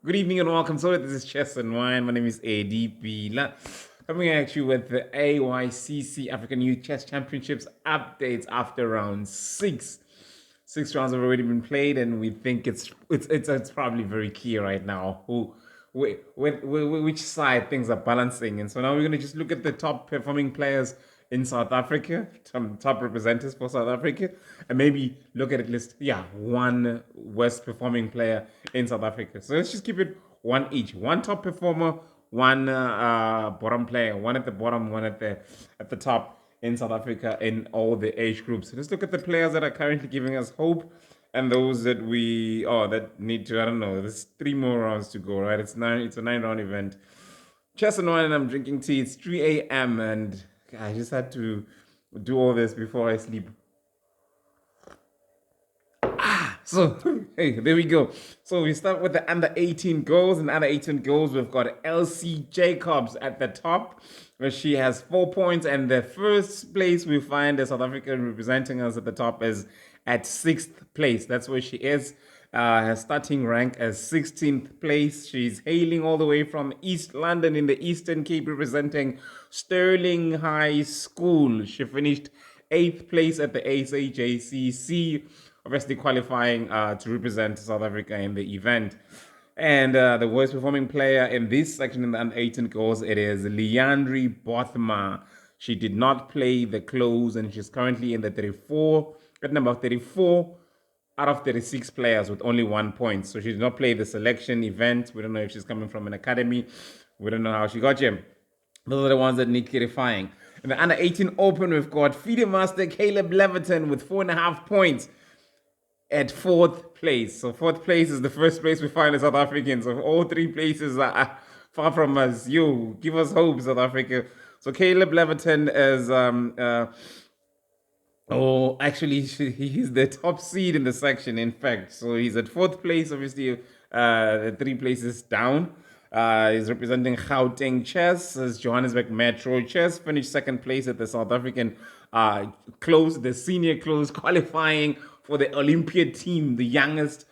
Good evening and welcome. So this is Chess and Wine. My name is ADP. Coming at you with the AYCC African Youth Chess Championships updates after round six. 6 rounds have already been played, and we think it's probably very clear right now which side things are balancing. And so now we're going to just look at the top performing players in South Africa, some top representatives for South Africa, and maybe look at one worst performing player in South Africa. So let's just keep it one each. One top performer, one bottom player, one at the bottom, one at the top in South Africa in all the age groups. So let's look at the players that are currently giving us hope and those that that need to, I don't know, there's 3 more rounds to go, right? It's a 9 round event. Chess and wine, and I'm drinking tea. It's 3 a.m. and I just had to do all this before I sleep. So, hey, there we go. So we start with the under 18 girls. And under 18 girls, we've got Elsie Jacobs at the top, where she has 4 points. And the first place we find the South African representing us at the top is at 6th place. That's where she is. Her starting rank as 16th place. She's hailing all the way from East London in the Eastern Cape, representing Stirling High School. She finished 8th place at the AYCC, obviously qualifying to represent South Africa in the event. And the worst performing player in this section in the under 18 girls, it is Leandri Bothma. She did not play the close, and she's currently in the number 34 out of 36 players with only 1 point. So she did not play the selection event. We don't know if she's coming from an academy. We don't know how she got here. Those are the ones that need clarifying. In the under 18 open, we've got FIDE master Caleb Leviton with 4.5 points at 4th place. So 4th place is the first place we find the South Africans. So all 3 places are far from us. You give us hope, South Africa. So Caleb Leviton is he's the top seed in the section, in fact. So he's at 4th place, obviously 3 places down. He's representing Gauteng Chess as Johannesburg Metro Chess. Finished 2nd place at the South African the senior close, qualifying for the Olympiad team, the youngest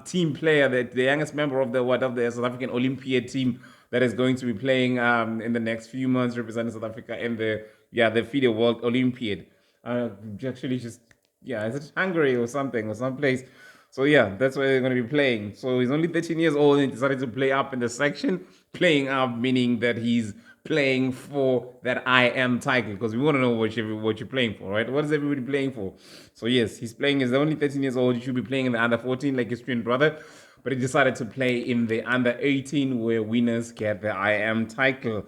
team player, the youngest member of the South African Olympiad team that is going to be playing in the next few months, representing South Africa in the FIDE World Olympiad. Is it Hungary or something or someplace? So yeah, that's where they're going to be playing. So he's only 13 years old and he decided to play up in the section. Playing up meaning that he's playing for that IM title, because we want to know what you're playing for, right? What is everybody playing for? So yes, he's only 13 years old. He should be playing in the under 14 like his twin brother, but he decided to play in the under 18 where winners get the IM title.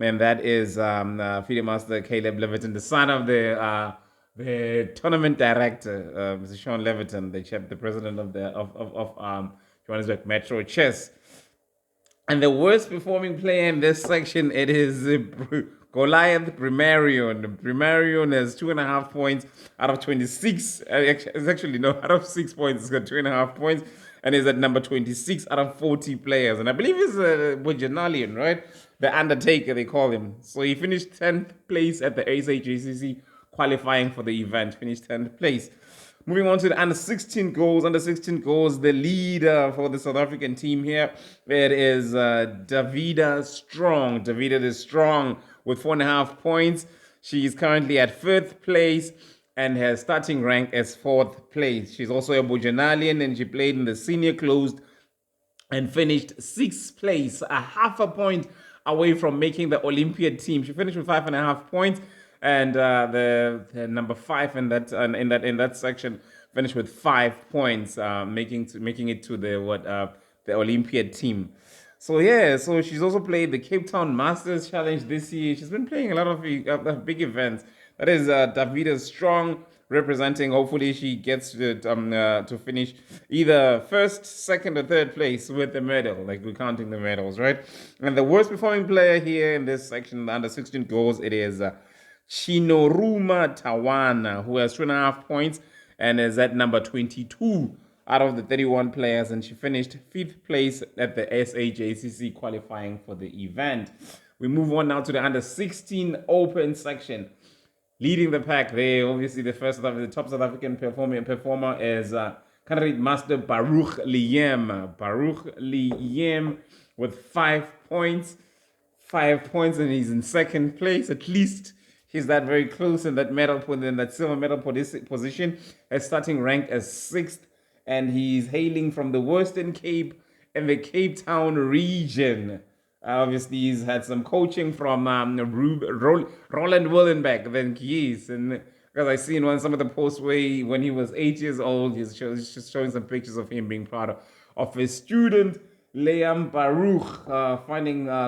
And that is FIDE master Caleb Leviton, the son of the tournament director, Mr. Sean Leviton, the president of Johannesburg Metro Chess. And the worst performing player in this section, it is Goliath Primarion. Primarion has 2.5 points out of 26. Out of 6 points, it's got 2.5 points, and is at number 26 out of 40 players. And I believe he's a Bojanalian, right? The Undertaker, they call him. So he finished 10th place at the AYCC, qualifying for the event. Finished 10th place. Moving on to the under 16 goals. Under 16 goals, the leader for the South African team here, it is Davida Strong. Davida is Strong with 4.5 points. She is currently at 5th place and her starting rank is 4th place. She's also a Bojanalian and she played in the senior closed and finished 6th place, a half a point away from making the Olympiad team. She finished with 5.5 points. And the number 5 in that section finished with 5 points, making it to the Olympiad team. So she's also played the Cape Town Masters Challenge this year. She's been playing a lot of big events. That is Davida Strong representing. Hopefully she gets to finish either 1st, 2nd, or 3rd place with the medal. Like we're counting the medals, right? And the worst performing player here in this section, the under 16 goals, it is Chinoruma Tawana, who has 2.5 points and is at number 22 out of the 31 players, and she finished 5th place at the SAJCC qualifying for the event. We move on now to the under 16 open section. Leading the pack there, obviously the top South African performer is candidate master Baruch Liam. Baruch Liam with 5 points. 5 points, and he's in second place. At least he's that very close in that in that silver medal position. As starting rank as sixth, and he's hailing from the Western Cape and the Cape Town region. Obviously, he's had some coaching from Roland Willenbeck, then Kies, and because I seen some of the posts where when he was 8 years old, he's just showing some pictures of him being proud of his student Liam Baruch,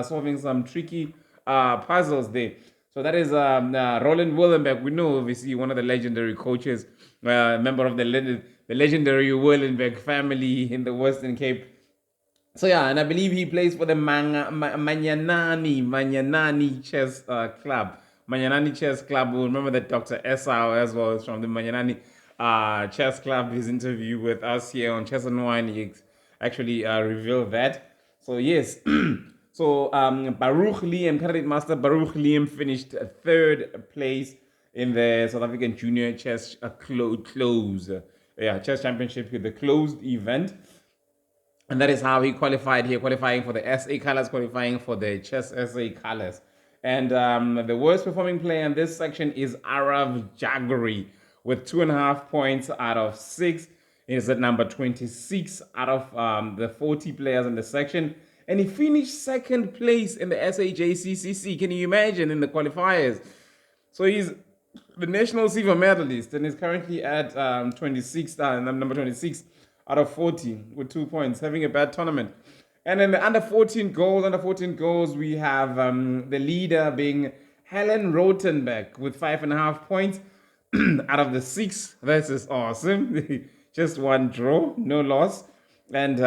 solving some tricky puzzles there. So that is Roland Willenbeck. We know, obviously, one of the legendary coaches, member of the legendary Willenbeck family in the Western Cape. So yeah, and I believe he plays for the Manyanani Chess Club. Manyanani Chess Club. We'll remember that Dr. Esau as well is from the Manyanani Chess Club. His interview with us here on Chess and Wine, he actually revealed that. So yes, so Baruch Liam, candidate master Baruch Liam, finished third place in the South African Junior Chess Chess Championship, the closed event. And that is how he qualified here, qualifying for the SA colors, qualifying for the Chess SA colors. And the worst performing player in this section is Arav Jaguri with 2.5 points out of 6. He is at number 26 out of the 40 players in the section. And he finished second place in the SAJCCC. Can you imagine, in the qualifiers? So he's the national silver medalist and is currently at number 26 out of 40 with 2 points, having a bad tournament. And then the under 14 goals, we have the leader being Helen Rotenbeck with 5.5 points out of the 6. This is awesome. Just one draw, no loss. And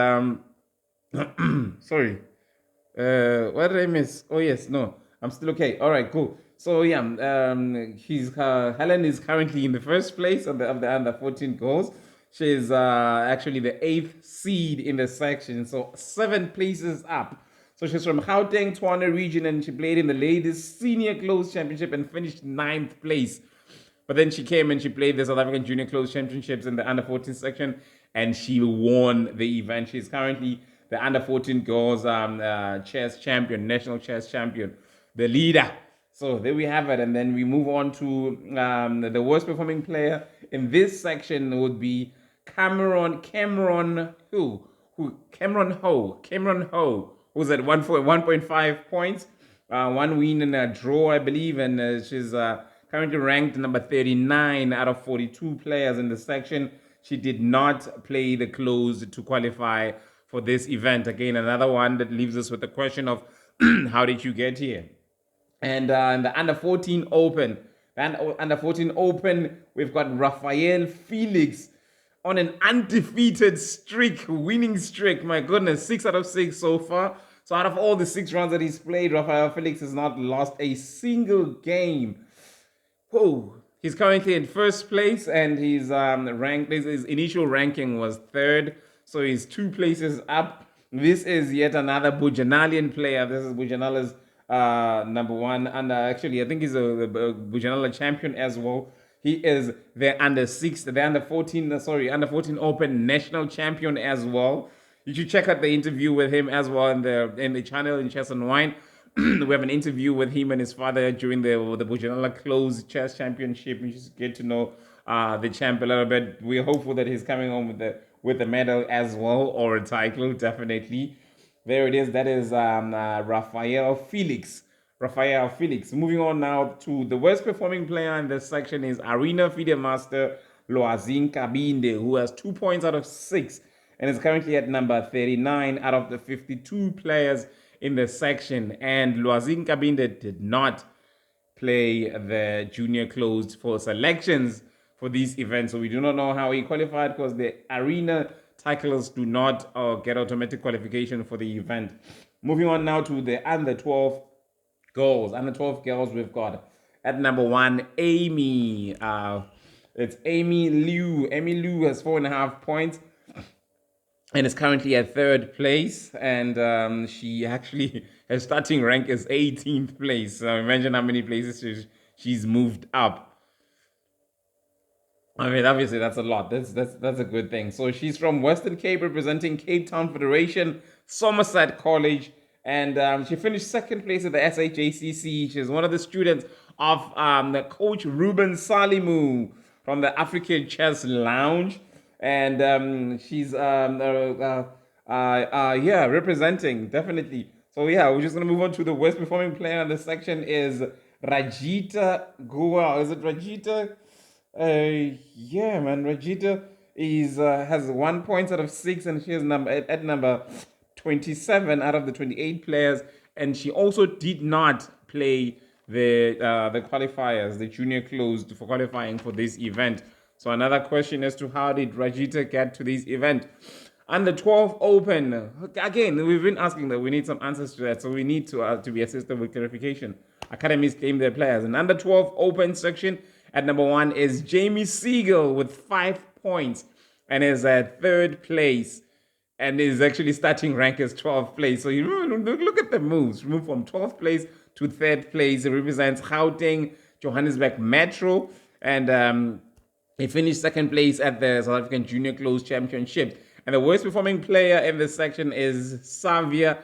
sorry, what did I miss? Oh yes, no, I'm still okay. All right, cool. So yeah, Helen is currently in the first place of the under 14 goals. She's actually the 8th seed in the section, so 7 places up. So she's from Gauteng, Tshwane region, and she played in the ladies senior closed championship and finished 9th place. But then she came and she played the South African Junior Closed Championships in the under 14 section, and she won the event. She's currently the under 14 girls chess champion, national chess champion, the leader. So there we have it. And then we move on to the worst performing player in this section would be Cameron Ho, who's at 1.5 points, 1 win and a draw, I believe, and she's currently ranked number 39 out of 42 players in the section. She did not play the close to qualify for this event. Again, another one that leaves us with the question of how did you get here? And in the under 14 open, we've got Rafael Felix on an undefeated streak, winning streak. My goodness, 6 out of 6 so far. So out of all the 6 rounds that he's played, Rafael Felix has not lost a single game. Whoa. He's currently in first place, and he's ranked. His initial ranking was 3rd, so he's 2 places up. This is yet another Bujanalian player. This is Bujanala's number 1, and actually, I think he's a Bujanala champion as well. He is the under 14 Open national champion as well. You should check out the interview with him as well in the channel in Chess and Wine. We have an interview with him and his father during the Bujanala Closed Chess Championship. You just get to know the champ a little bit. We're hopeful that he's coming home with the medal as well, or a title, definitely. There it is. That is Rafael Felix. Moving on now to the worst performing player in this section is Arena FIDE Master Loazin Kabinde, who has 2 points out of 6 and is currently at number 39 out of the 52 players in the section. And Loazin Kabinde did not play the junior closed for selections for these events, so we do not know how he qualified, because the arena titles do not get automatic qualification for the event. Moving on now to the under 12 girls. Under 12 girls, we've got at number 1 Amy. It's Amy Liu. Amy Liu has 4.5 points and is currently at 3rd place, and she actually, her starting rank is 18th place. So imagine how many places she's moved up. I mean, obviously, that's a lot. That's a good thing. So she's from Western Cape, representing Cape Town Federation, Somerset College, and she finished second place at the SHACC. She's one of the students of the coach Ruben Salimu from the African Chess Lounge, and she's yeah, representing definitely. So yeah, we're just gonna move on to the worst performing player in this section is Rajita Gua. Is it Rajita? Yeah, man. Rajita is has 1 point out of 6, and she is at number 27 out of the 28 players. And she also did not play the qualifiers, the junior closed for qualifying for this event. So another question as to how did Rajita get to this event? Under 12 open. Again, we've been asking that we need some answers to that, so we need to be assisted with clarification. Academies claim their players. And under 12 open section, at number 1 is Jamie Siegel with 5 points and is at third place. And his actually starting rank is 12th place. So you look at the moves. Move from 12th place to third place. It represents Gauteng, Johannesburg Metro. And he finished second place at the South African Junior Closed Championship. And the worst performing player in this section is Savia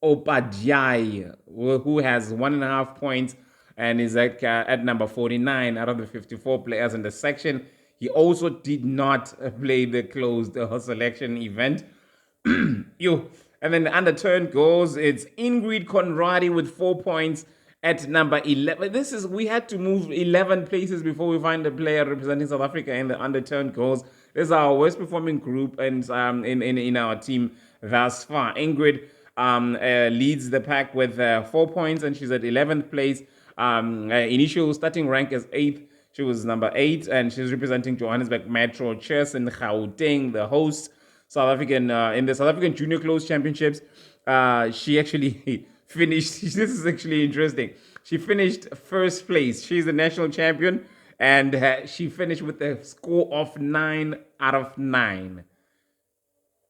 Opadjai, who has 1.5 points and is at number 49 out of the 54 players in the section. He also did not play the closed selection event. Yo. And then the underturned goals, it's Ingrid Conradi with 4 points at number 11. We had to move 11 places before we find a player representing South Africa in the underturned goals. This is our worst performing group and in our team thus far. Ingrid leads the pack with 4 points, and she's at 11th place. Initial starting rank is 8th. She was number 8, and she's representing Johannesburg Metro Chess in Gauteng, the host. South African in the South African Junior Closed Championships. She actually finished. This is actually interesting. She finished first place. She's the national champion, and she finished with a score of 9 out of 9.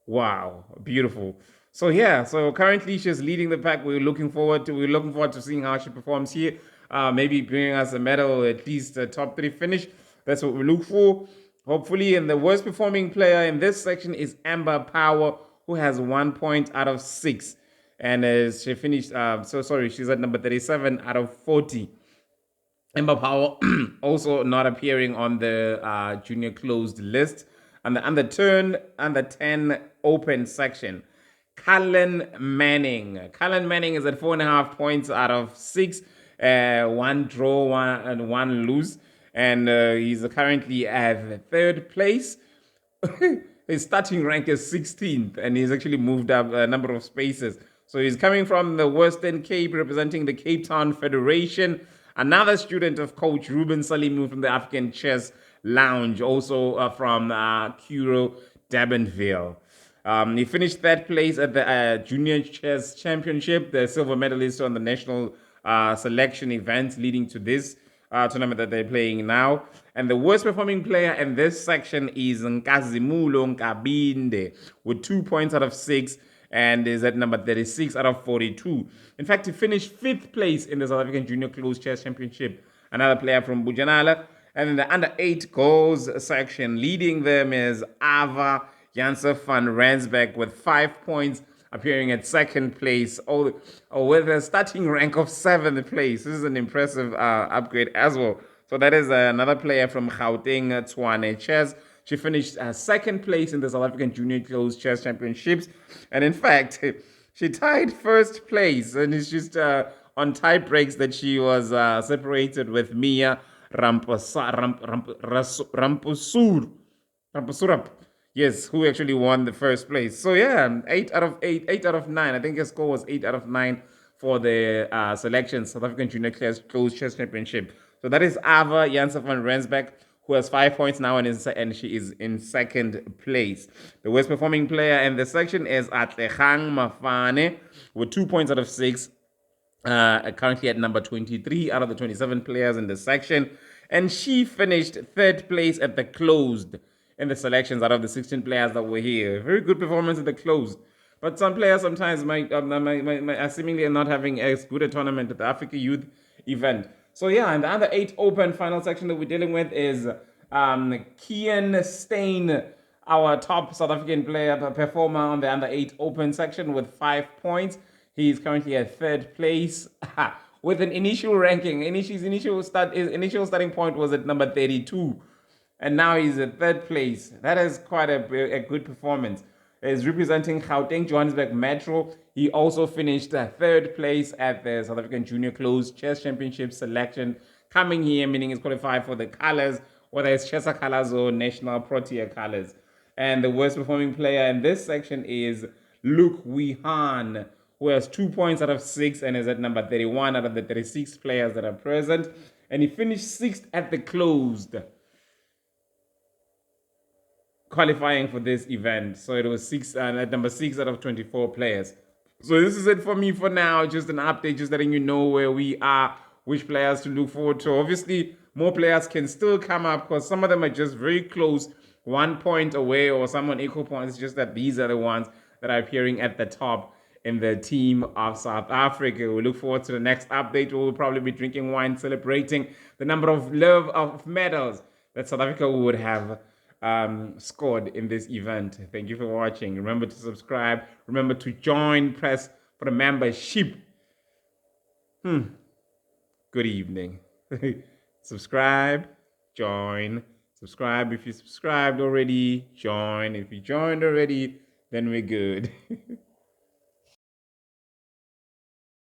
Wow, beautiful. So yeah, so currently she's leading the pack. We're looking forward to seeing how she performs here. Maybe bringing us a medal, at least a top 3 finish. That's what we look for. Hopefully, and the worst performing player in this section is Amber Power, who has 1 point out of 6. And she finished, she's at number 37 out of 40. Amber Power also not appearing on the junior closed list. And the under 10 open section, Cullen Manning. Cullen Manning is at 4.5 points out of 6. 1 draw, one lose. And he's currently at third place. His starting rank is 16th, and he's actually moved up a number of spaces. So he's coming from the Western Cape, representing the Cape Town Federation. Another student of coach Ruben Salimu from the African Chess Lounge, also from Kuro, Durbanville. He finished third place at the Junior Chess Championship, the silver medalist on the national selection events leading to this tournament that they're playing now. And the worst performing player in this section is Nkazimulo Nkabinde with 2 points out of 6 and is at number 36 out of 42. In fact, he finished 5th place in the South African Junior Closed Chess Championship. Another player from Bujanala. And in the under 8 goals section, leading them is Ava Janse van Rensbeck with 5 points, appearing at second place, with a starting rank of 7th place. This is an impressive upgrade as well. So that is another player from Gauteng, Tshwane Chess. She finished second place in the South African Junior Closed Chess Championships. And in fact, she tied first place. And it's just on tie breaks that she was separated with Mia Rampusurap. Yes, who actually won the first place. So yeah, 8 out of 9. I think her score was 8 out of 9 for the selection South African Junior Closed Chess Championship. So that is Ava Janse van Rensbeck, who has 5 points now and she is in second place. The worst performing player in the section is Atlehang Mafane with 2 points out of 6. Currently at number 23 out of the 27 players in the section. And she finished third place at the closed in the selections out of the 16 players that were here. Very good performance at the closed. But some players sometimes might seemingly not having as good a tournament at the Africa Youth event. So yeah, and the other 8 open final section that we're dealing with is Kian Stain, our top South African player, performer on the under-8 open section with 5 points. He's currently at third place with an initial ranking. His initial starting point was at number 32, and now he's at third place. That is quite a good performance. He's representing Gauteng, Johannesburg Metro. He also finished third place at the South African Junior Closed Chess Championship selection. Coming here, meaning he's qualified for the colors, whether it's Chessa colors or National Protea colors. And the worst performing player in this section is Luke Wihan, who has 2 points out of 6 and is at number 31 out of the 36 players that are present. And he finished 6th at the closed, qualifying for this event. So it was at number 6 out of 24 players. So this is it for me for now. Just an update, just letting you know where we are, which players to look forward to. Obviously, more players can still come up because some of them are just very close, 1 point away, or some on equal points. It's just that these are the ones that are appearing at the top in the team of South Africa. We look forward to the next update. We'll probably be drinking wine, celebrating the number of medals that South Africa would have scored in this event. Thank you for watching. Remember to subscribe. Remember to join. Press for the membership. Good evening. Subscribe. Join. Subscribe if you subscribed already. Join. If you joined already, then we're good.